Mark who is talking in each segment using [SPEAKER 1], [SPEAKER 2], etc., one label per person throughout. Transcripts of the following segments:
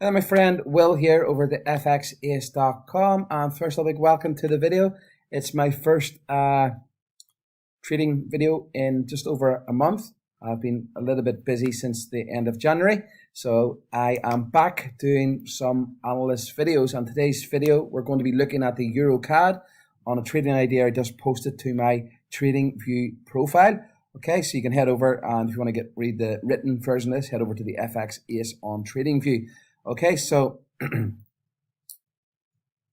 [SPEAKER 1] Hello, my friend Will here over at the FXAce.com, and first of all, big welcome to the video. It's my first trading video in just over a month. I've been a little bit busy since the end of January, so I am back doing some analyst videos. And today's video, we're going to be looking at the EURCAD on a trading idea I just posted to my TradingView profile. Okay, so you can head over, and if you want to read the written version of this, head over to the FX Ace on TradingView. Okay, so before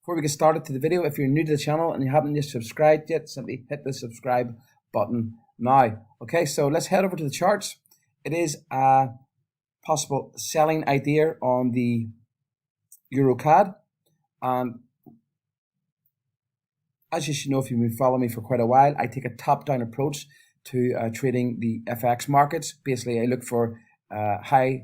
[SPEAKER 1] we get started to the video, if you're new to the channel and you haven't yet subscribed yet, simply hit the subscribe button now. Okay, so let's head over to the charts. It is a possible selling idea on the EURCAD, and as you should know if you've been following me for quite a while, I take a top-down approach to trading the FX markets. Basically, I look for high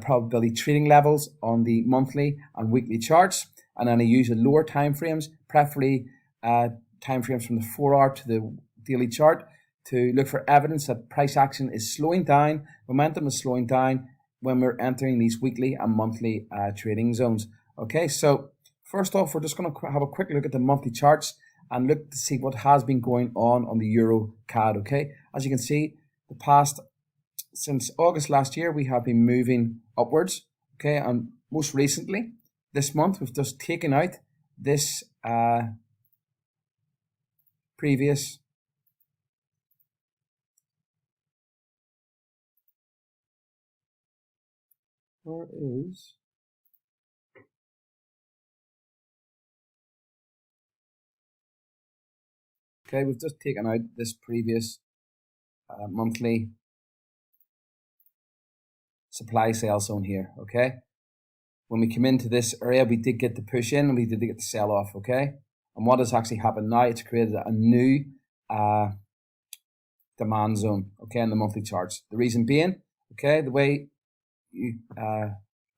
[SPEAKER 1] probability trading levels on the monthly and weekly charts, and then I use the lower time frames, preferably time frames from the 4-hour to the daily chart, to look for evidence that price action is slowing down, momentum is slowing down when we're entering these weekly and monthly trading zones. Okay, so first off, we're just going to have a quick look at the monthly charts and look to see what has been going on the EURCAD. Okay, as you can see, since August last year, we have been moving upwards. Okay, and most recently, this month, we've just taken out this previous okay, we've just taken out this previous monthly supply sell zone here. Okay, when we come into this area, we did get the push in and we did get the sell off. Okay, and what has actually happened now, it's created a new demand zone, okay, in the monthly charts. The reason being, okay, the way you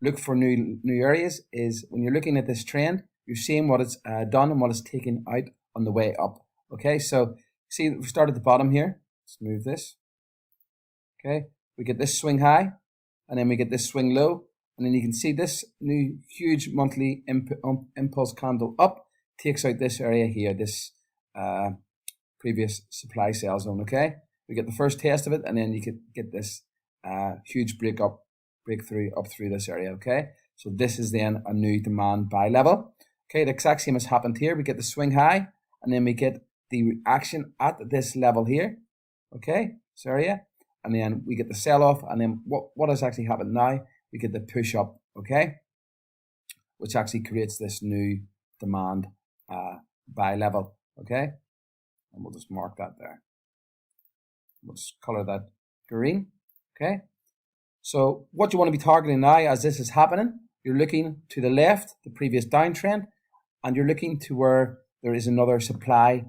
[SPEAKER 1] look for new areas is when you're looking at this trend, you're seeing what it's done and what it's taken out on the way up. Okay, so see, we start at the bottom here. Let's move this. Okay, we get this swing high, and then we get this swing low, and then you can see this new huge monthly impulse candle up takes out this area here, this previous supply sell zone. Okay, we get the first test of it, and then you could get this huge breakthrough up through this area. Okay, so this is then a new demand buy level. Okay, the exact same has happened here. We get the swing high, and then we get the reaction at this level here. Okay, this area, and then we get the sell off, and then what has actually happened now? We get the push up. Okay, which actually creates this new demand buy level. Okay, and we'll just mark that there. We'll just color that green. Okay, so what you want to be targeting now as this is happening, you're looking to the left, the previous downtrend, and you're looking to where there is another supply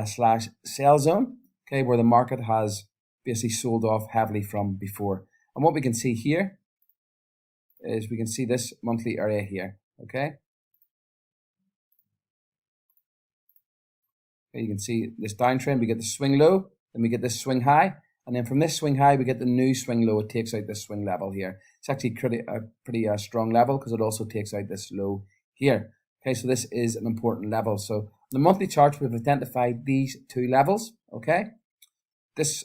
[SPEAKER 1] slash sell zone, okay, where the market has basically sold off heavily from before. And what we can see here is we can see this monthly area here. Okay, you can see this downtrend, we get the swing low, then we get this swing high, and then from this swing high we get the new swing low. It takes out this swing level here. It's actually a pretty strong level because it also takes out this low here. Okay, so this is an important level. So the monthly charts, we've identified these two levels. Okay, this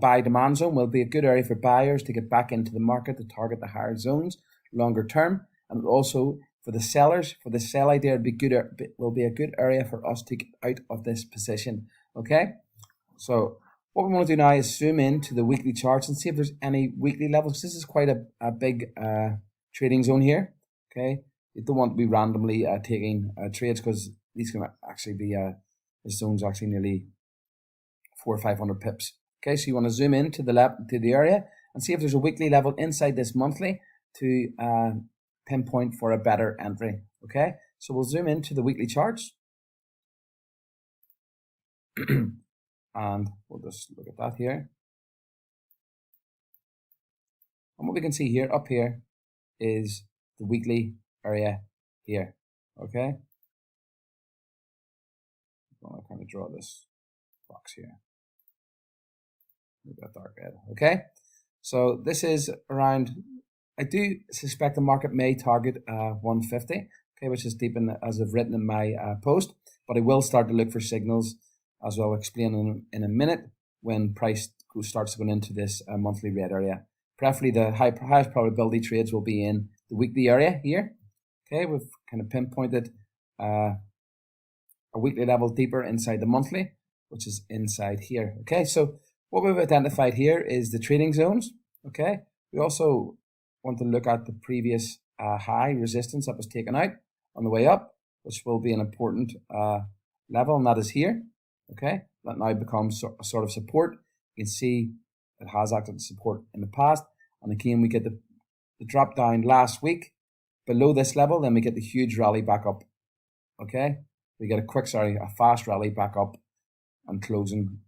[SPEAKER 1] buy demand zone will be a good area for buyers to get back into the market to target the higher zones longer term, and also for the sellers, for the sell idea, will be a good area for us to get out of this position. Okay, so what we want to do now is zoom in to the weekly charts and see if there's any weekly levels. This is quite a big trading zone here. Okay, you don't want to be randomly taking trades because these can actually be this zone's actually nearly 400 or 500 pips. Okay, so you want to zoom in to the area and see if there's a weekly level inside this monthly to pinpoint for a better entry. Okay, so we'll zoom into the weekly charts and we'll just look at that here. And what we can see here up here is the weekly area here. Okay, I'm going to kind of draw this box here. Maybe a dark red. Okay, so this is around I do suspect the market may target 150, okay, which is deep in as I've written in my post, but I will start to look for signals, as I'll explain in a minute, when price starts going into this monthly red area. Preferably the highest probability trades will be in the weekly area here. Okay, we've kind of pinpointed a weekly level deeper inside the monthly, which is inside here. Okay, so what we've identified here is the trading zones. Okay, we also want to look at the previous high resistance that was taken out on the way up, which will be an important level, and that is here. Okay, that now becomes a sort of support. You can see it has acted as support in the past, and again we get the drop down last week below this level, then we get the huge rally back up. Okay, we get a fast rally back up and closing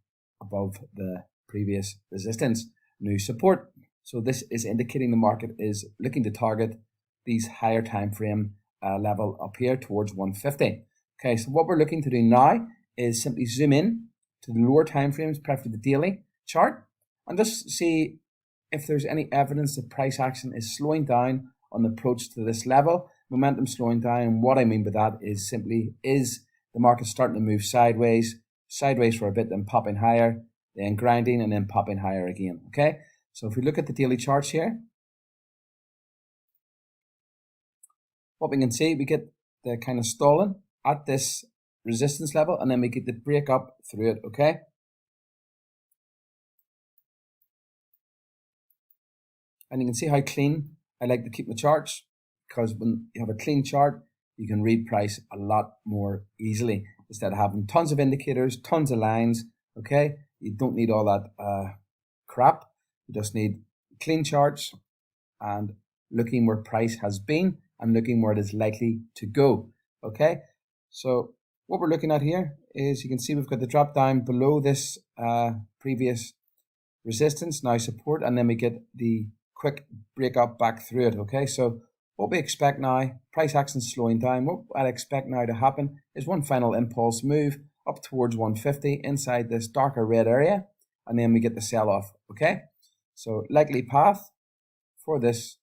[SPEAKER 1] above the previous resistance, new support. So this is indicating the market is looking to target these higher time frame level up here towards 150. Okay, so what we're looking to do now is simply zoom in to the lower time frames, preferably the daily chart, and just see if there's any evidence that price action is slowing down on the approach to this level, momentum slowing down. And what I mean by that is simply, is the market starting to move sideways for a bit, then popping higher, then grinding, and then popping higher again. Okay, so if we look at the daily charts here, what we can see, we get the kind of stalling at this resistance level, and then we get the break up through it. Okay, and you can see how clean I like to keep my charts, because when you have a clean chart, you can read price a lot more easily instead of having tons of indicators, tons of lines. Okay, you don't need all that crap. You just need clean charts and looking where price has been and looking where it is likely to go. Okay, so what we're looking at here is, you can see we've got the drop down below this previous resistance, now support, and then we get the quick break up back through it. Okay, so what we expect now, price action slowing down. What I'd expect now to happen is one final impulse move up towards 150 inside this darker red area, and then we get the sell off. Okay, so likely path for this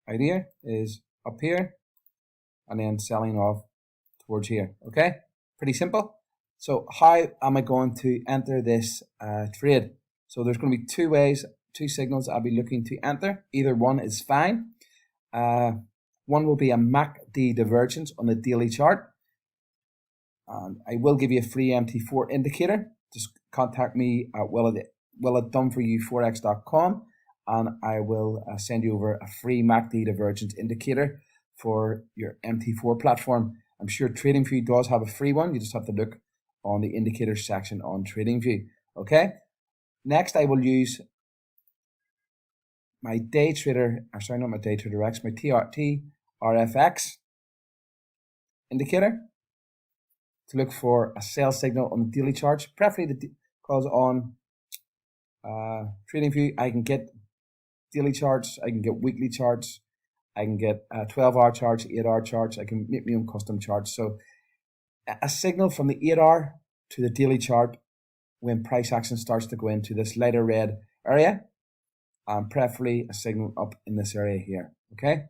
[SPEAKER 1] idea is up here and then selling off towards here. Okay, pretty simple. So how am I going to enter this trade? So there's going to be two ways, two signals I'll be looking to enter. Either one is fine. One will be a MACD divergence on the daily chart, and I will give you a free MT4 indicator. Just contact me at willaddoneforyouforex.com, and I will send you over a free MACD divergence indicator for your MT4 platform. I'm sure TradingView does have a free one. You just have to look on the indicators section on TradingView. Okay, next I will use my day trader, sorry, not my day trader X, my TRFX indicator to look for a sell signal on the daily charts, preferably because on TradingView I can get daily charts, I can get weekly charts, I can get 12-hour charts, 8-hour charts, I can make my own custom charts. So a signal from the 8-hour to the daily chart when price action starts to go into this lighter red area, and preferably a signal up in this area here. Okay,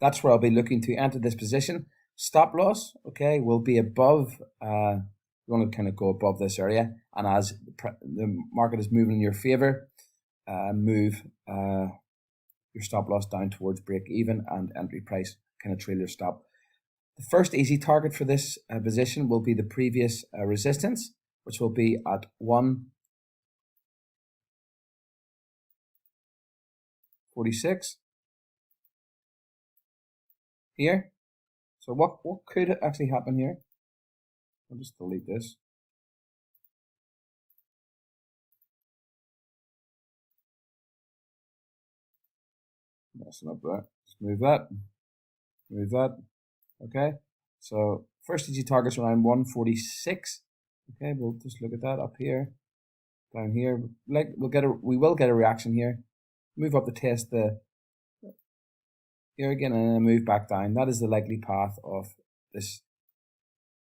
[SPEAKER 1] that's where I'll be looking to enter this position. Stop loss, okay, will be above, you want to kind of go above this area, and as the market is moving in your favor, move your stop loss down towards break even, and entry price kind of trail your stop. The first easy target for this position will be the previous resistance, which will be at 146 here. So what could actually happen here? I'll just delete this. Messing up that. Just move that. Move that. Okay. So first easy target's around 146. Okay, we'll just look at that up here, down here. Like we will get a reaction here. Move up to test the here again, and then move back down. That is the likely path of this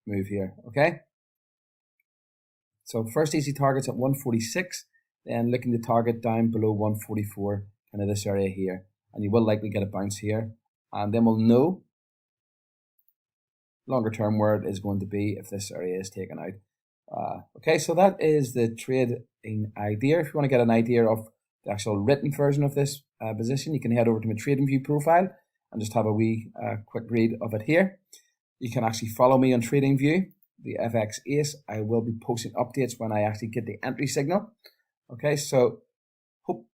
[SPEAKER 1] move here. Okay. So first easy target's at 146. then looking to target down below 144, kind of this area here, and you will likely get a bounce here, and then we'll know longer term where it is going to be if this area is taken out. Okay, so that is the trading idea. If you want to get an idea of the actual written version of this position, you can head over to my TradingView profile and just have a wee quick read of it here. You can actually follow me on TradingView, the FX Ace. I will be posting updates when I actually get the entry signal. Okay, so hope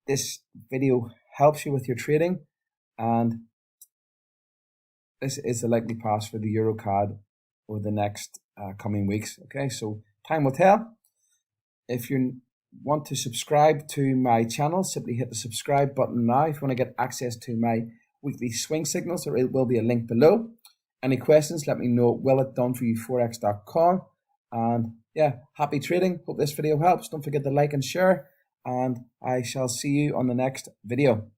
[SPEAKER 1] this video helps you with your trading, and this is the likely path for the EURCAD over the next coming weeks. Okay, so time will tell. If you want to subscribe to my channel, simply hit the subscribe button now. If you want to get access to my weekly swing signals, there will be a link below. Any questions, let me know. Forex.com. And yeah, happy trading. Hope this video helps. Don't forget to like and share, and I shall see you on the next video.